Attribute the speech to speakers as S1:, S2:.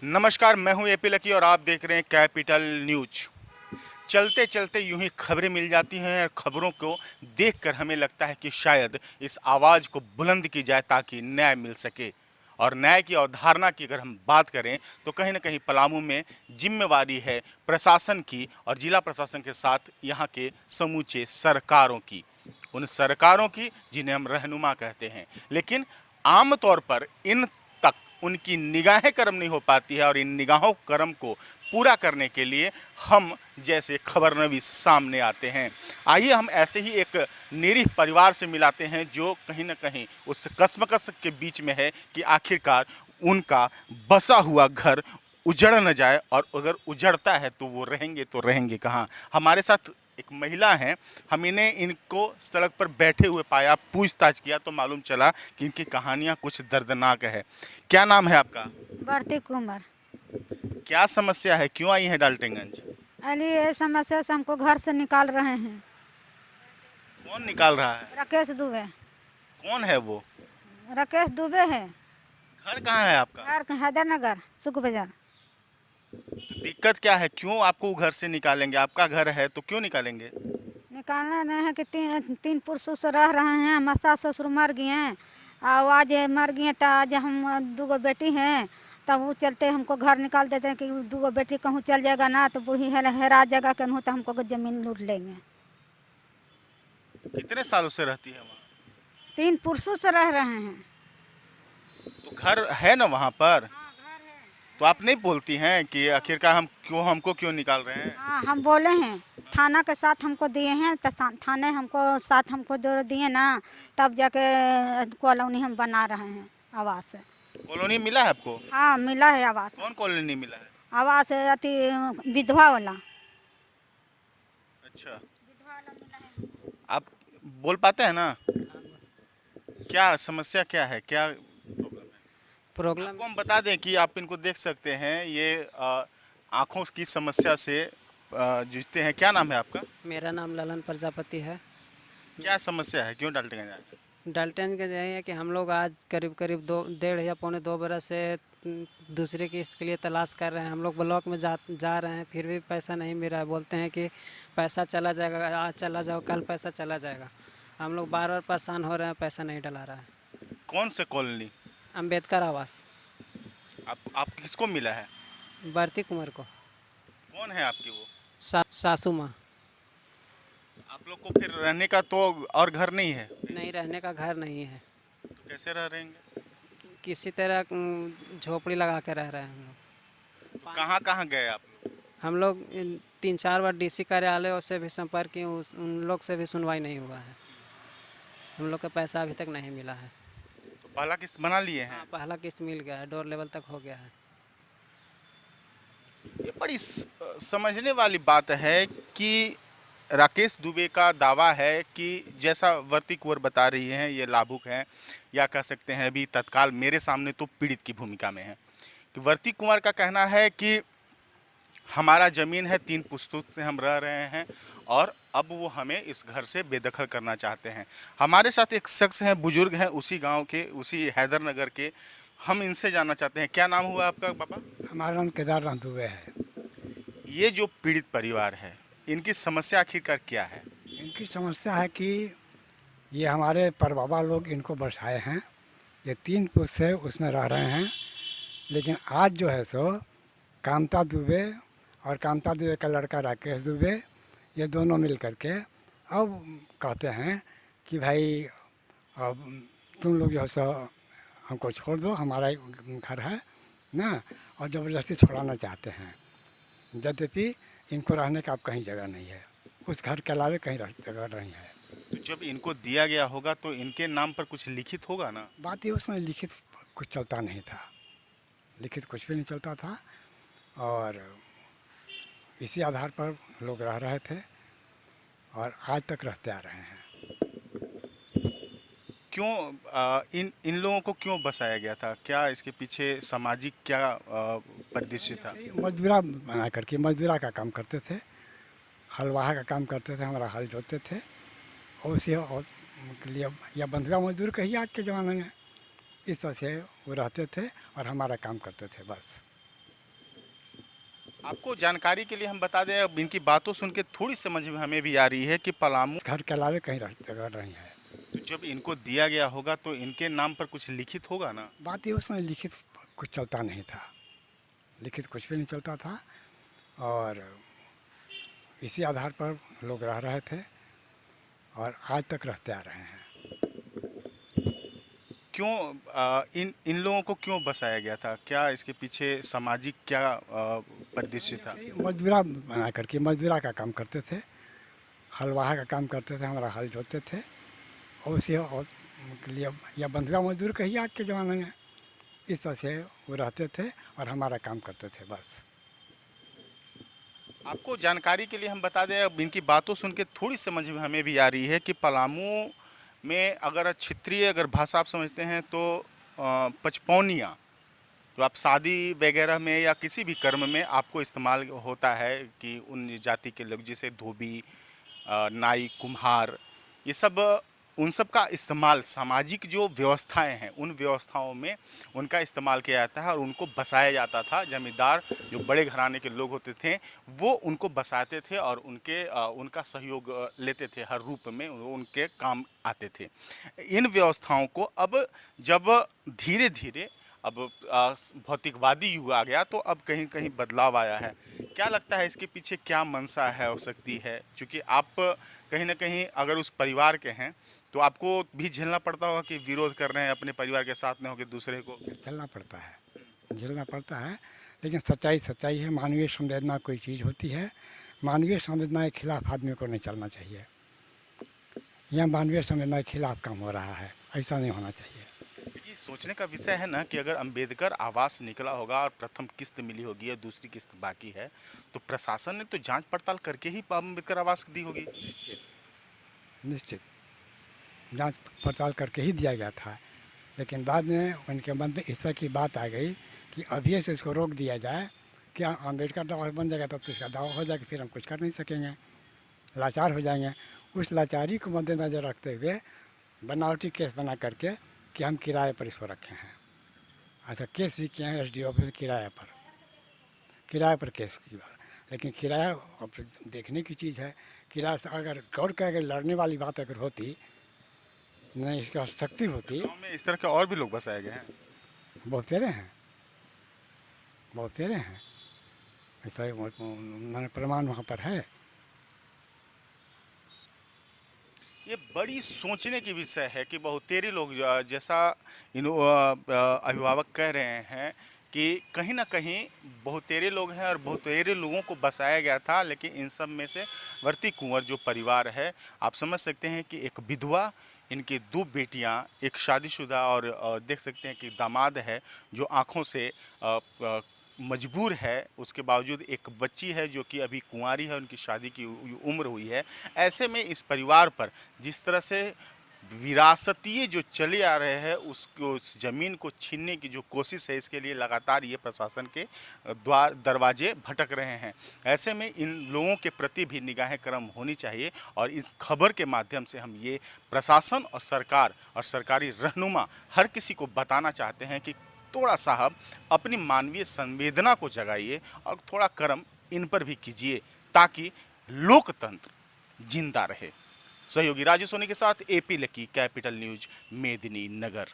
S1: नमस्कार, मैं हूं एपी लकी और आप देख रहे हैं कैपिटल न्यूज। चलते चलते यूं ही खबरें मिल जाती हैं और खबरों को देखकर हमें लगता है कि शायद इस आवाज़ को बुलंद की जाए ताकि न्याय मिल सके। और न्याय की अवधारणा की अगर हम बात करें तो कहीं ना कहीं पलामू में जिम्मेवारी है प्रशासन की और जिला प्रशासन के साथ यहाँ के समूचे सरकारों की, उन सरकारों की जिन्हें हम रहनुमा कहते हैं। लेकिन आमतौर पर इन तक उनकी निगाहें कर्म नहीं हो पाती है और इन निगाहों कर्म को पूरा करने के लिए हम जैसे खबरनवीस सामने आते हैं। आइए हम ऐसे ही एक निरीह परिवार से मिलाते हैं जो कहीं ना कहीं उस कसमकस के बीच में है कि आखिरकार उनका बसा हुआ घर उजड़ न जाए, और अगर उजड़ता है तो वो रहेंगे कहाँ। हमारे साथ एक महिला हैं, हम इनको सड़क पर बैठे हुए पाया, पूछताछ किया तो मालूम चला कि इनकी कहानियां कुछ दर्दनाक है। क्या नाम है आपका?
S2: भारती कुमार।
S1: क्या समस्या है, क्यों आई है डाल्टनगंज?
S2: अली ये समस्या से हमको घर से निकाल रहे हैं।
S1: कौन निकाल रहा है?
S2: राकेश दुबे।
S1: कौन है वो?
S2: राकेश दुबे है।
S1: घर कहाँ है आपका?
S2: घर हैदरनगर सुख बाजार।
S1: दिक्कत क्या है, क्यों आपको घर से निकालेंगे? आपका घर है तो क्यों निकालेंगे?
S2: निकालना नहीं है कि तीन पुरुषों से रह रहे हैं। हमारे सास ससुर मर गए हैं और आज मर गए तो आज हम दो बेटी हैं, तब वो चलते हमको घर निकाल देते हैं कि दो बेटी कहूँ चल जाएगा ना तो बूढ़ी हेरा जाएगा कहूँ तो हमको ज़मीन लूट लेंगे।
S1: कितने सालों से रहती है वहाँ?
S2: तीन पुरुषों से रह रहे हैं।
S1: तो घर है ना वहाँ पर? तो आप नहीं बोलती हैं कि आखिरकार हमको क्यों निकाल रहे हैं?
S2: हाँ हम बोले हैं, थाना के साथ हमको दिए हैं तो थाने हमको जो दिए ना, तब जाके कॉलोनी हम बना रहे हैं आवास।
S1: कॉलोनी मिला है आपको?
S2: हाँ मिला है आवास।
S1: कौन कॉलोनी मिला है?
S2: आवास अति विधवा वाला।
S1: अच्छा, आप बोल पाते हैं ना? क्या समस्या क्या है, क्या
S3: प्रॉब्लम
S1: आपको हम बता दें कि आप इनको देख सकते हैं, ये आँखों की समस्या से जूझते हैं। क्या नाम है आपका?
S3: मेरा नाम ललन प्रजापति है।
S1: क्या समस्या है, क्यों डाल्टनगंज आए?
S3: डाल्टन के यही है कि हम लोग आज करीब करीब 1.5 या 2 बरस से दूसरे किस्त के लिए तलाश कर रहे हैं। हम लोग ब्लॉक में जा रहे हैं, फिर भी पैसा नहीं मिल रहा है। बोलते हैं कि पैसा चला जाएगा, आज चला जाओ, कल पैसा चला जाएगा। हम लोग बार बार परेशान हो रहे हैं, पैसा नहीं डला रहा है।
S1: कौन से कॉलोनी?
S3: अम्बेडकर आवास।
S1: आप किसको मिला है?
S3: भारती कुमार को।
S1: कौन है आपकी वो?
S3: सासू माँ।
S1: आप लोग को फिर रहने का तो और घर नहीं है?
S3: नहीं, रहने का घर नहीं है।
S1: तो कैसे रह रहेंगे?
S3: किसी तरह झोपड़ी लगा के रह रहे हैं हम लोग।
S1: तो कहाँ कहाँ गए आप लोग?
S3: हम लोग 3-4 बार डीसी कार्यालय से भी संपर्क किए, उन लोग से भी सुनवाई नहीं हुआ है। हम लोग का पैसा अभी तक नहीं मिला है।
S1: तो पहला किस्त बना लिए हैं?
S3: हाँ, पहला किस्त मिल गया है, डोर लेवल तक हो गया है।
S1: ये बड़ी समझने वाली बात है कि राकेश दुबे का दावा है कि जैसा वर्ती कुंवर बता रही हैं, ये लाभुक हैं या कह सकते हैं अभी तत्काल मेरे सामने तो पीड़ित की भूमिका में है, कि वर्ती कुंवर का कहना है कि हमारा ज़मीन है, 3 पुश्तों से हम रह रहे हैं और अब वो हमें इस घर से बेदखल करना चाहते हैं। हमारे साथ एक शख्स हैं, बुजुर्ग हैं, उसी गांव के, उसी हैदरनगर के। हम इनसे जानना चाहते हैं, क्या नाम हुआ आपका पापा?
S4: हमारा नाम केदारनाथ दुबे है।
S1: ये जो पीड़ित परिवार है, इनकी समस्या आखिरकार क्या है?
S4: इनकी समस्या है कि ये हमारे परबाबा लोग इनको बसाए हैं, ये 3 पुरुष है उसमें रह रहे हैं। लेकिन आज जो है सो कामता दुबे और कामता दुबे का लड़का राकेश दुबे, ये दोनों मिल करके अब कहते हैं कि भाई अब तुम लोग जो है सो हमको छोड़ दो, हमारा घर है ना, और ज़बरदस्ती छोड़ाना चाहते हैं। यद्यपि इनको रहने का अब कहीं जगह नहीं है, उस घर के अलावे कहीं जगह नहीं है।
S1: तो जब इनको दिया गया होगा तो इनके नाम पर कुछ लिखित होगा ना?
S4: बात ये उसमें लिखित कुछ चलता नहीं था, लिखित कुछ भी नहीं चलता था, और इसी आधार पर लोग रह रहे थे और आज तक रहते आ रहे हैं।
S1: क्यों इन लोगों को क्यों बसाया गया था? क्या इसके पीछे सामाजिक क्या परिदृश्य था?
S4: मजदूरा बना करके मजदूरा का काम करते थे, हलवाहा का काम करते थे, हमारा हल जोतते थे, और उसी के लिए या बंधुआ मजदूर कहिए आज के ज़माने में, इस तरह से वो रहते थे और हमारा काम करते थे बस।
S1: आपको जानकारी के लिए हम बता दें, अब इनकी बातों सुन के थोड़ी समझ में हमें भी आ रही है कि पलामू
S4: घर के अलावे कहीं जगह नहीं है।
S1: तो जब इनको दिया गया होगा तो इनके नाम पर कुछ लिखित होगा ना।
S4: बात ये उसमें लिखित कुछ चलता नहीं था, लिखित कुछ भी नहीं चलता था, और इसी आधार पर लोग रह रहे थे और आज तक रहते आ रहे हैं।
S1: क्यों इन इन लोगों को क्यों बसाया गया था? क्या इसके पीछे सामाजिक क्या परिदृश्य था?
S4: मजदूरा बना करके मजदूरा का काम करते थे, हलवाहा का काम करते थे, हमारा हल जोतते थे, और उसी और के लिए या बंधुआ मजदूर कहिए आज के ज़माने में, इस तरह से वो रहते थे और हमारा काम करते थे बस।
S1: आपको जानकारी के लिए हम बता दें, अब इनकी बातों सुन के थोड़ी समझ में हमें भी आ रही है कि पलामू में अगर क्षेत्रीय अगर भाषा आप समझते हैं तो पचपौनिया जो आप शादी वगैरह में या किसी भी कर्म में आपको इस्तेमाल होता है कि उन जाति के लोग जैसे धोबी, नाई, कुम्हार, ये सब उन सब का इस्तेमाल सामाजिक जो व्यवस्थाएं हैं उन व्यवस्थाओं में उनका इस्तेमाल किया जाता है और उनको बसाया जाता था। जमींदार जो बड़े घराने के लोग होते थे वो उनको बसाते थे और उनका सहयोग लेते थे, हर रूप में वो उनके काम आते थे। इन व्यवस्थाओं को अब जब धीरे धीरे अब भौतिकवादी युग आ गया तो अब कहीं कहीं बदलाव आया है। क्या लगता है इसके पीछे क्या मंशा है हो सकती है? क्योंकि आप कहीं ना कहीं अगर उस परिवार के हैं तो आपको भी झेलना पड़ता होगा कि विरोध कर रहे हैं अपने परिवार के साथ में होकर दूसरे को।
S4: झेलना पड़ता है, झेलना पड़ता है, लेकिन सच्चाई सच्चाई है। मानवीय संवेदना कोई चीज़ होती है, मानवीय संवेदना के खिलाफ आदमी को नहीं चलना चाहिए। यह मानवीय संवेदना के खिलाफ काम हो रहा है, ऐसा नहीं होना चाहिए।
S1: ये सोचने का विषय है ना कि अगर अंबेडकर आवास निकला होगा और प्रथम किस्त मिली होगी और दूसरी किस्त बाकी है तो प्रशासन ने तो जांच पड़ताल करके ही अंबेडकर आवास दी होगी।
S4: निश्चित जांच पड़ताल करके ही दिया गया था, लेकिन बाद में उनके मन में इस तरह की बात आ गई कि अभी से इसको रोक दिया जाए, क्या अम्बेडकर दावा बन जाएगा तब तो इसका दावा हो जाएगा, फिर हम कुछ कर नहीं सकेंगे, लाचार हो जाएंगे। उस लाचारी को मद्देनज़र रखते हुए बनावटी केस बना करके कि हम किराए पर इसको रखे हैं। अच्छा, केस भी किए हैं SDO ऑफिस किराए पर केस की बात, लेकिन किराया अब देखने की चीज़ है। किराया से अगर गौर कर अगर लड़ने वाली बात अगर होती, नहीं इसका शक्ति होती।
S1: गाँव में इस तरह के और भी लोग बसाए गए हैं।
S4: बहुत तेरे हैं, बहुत तेरे हैं, ऐसा मैंने प्रमाण वहाँ पर है।
S1: ये बड़ी सोचने की विषय है कि बहुतेरे लोग जैसा अभिभावक कह रहे हैं कि कहीं ना कहीं बहुतेरे लोग हैं और बहुतेरे लोगों को बसाया गया था, लेकिन इन सब में से वर्ती कुंवर जो परिवार है, आप समझ सकते हैं कि एक विधवा, इनकी 2 बेटियां, एक शादीशुदा और देख सकते हैं कि दामाद है जो आंखों से मजबूर है, उसके बावजूद एक बच्ची है जो कि अभी कुंवारी है, उनकी शादी की उम्र हुई है। ऐसे में इस परिवार पर जिस तरह से विरासतीय जो चले आ रहे हैं उसको उस ज़मीन को छीनने की जो कोशिश है, इसके लिए लगातार ये प्रशासन के दरवाजे भटक रहे हैं। ऐसे में इन लोगों के प्रति भी निगाहें कर्म होनी चाहिए और इस खबर के माध्यम से हम ये प्रशासन और सरकार और सरकारी रहनुमा हर किसी को बताना चाहते हैं कि थोड़ा साहब अपनी मानवीय संवेदना को जगाइए और थोड़ा कर्म इन पर भी कीजिए ताकि लोकतंत्र जिंदा रहे। सहयोगी राजू सोनी के साथ AP लकी, कैपिटल न्यूज, मेदिनी नगर।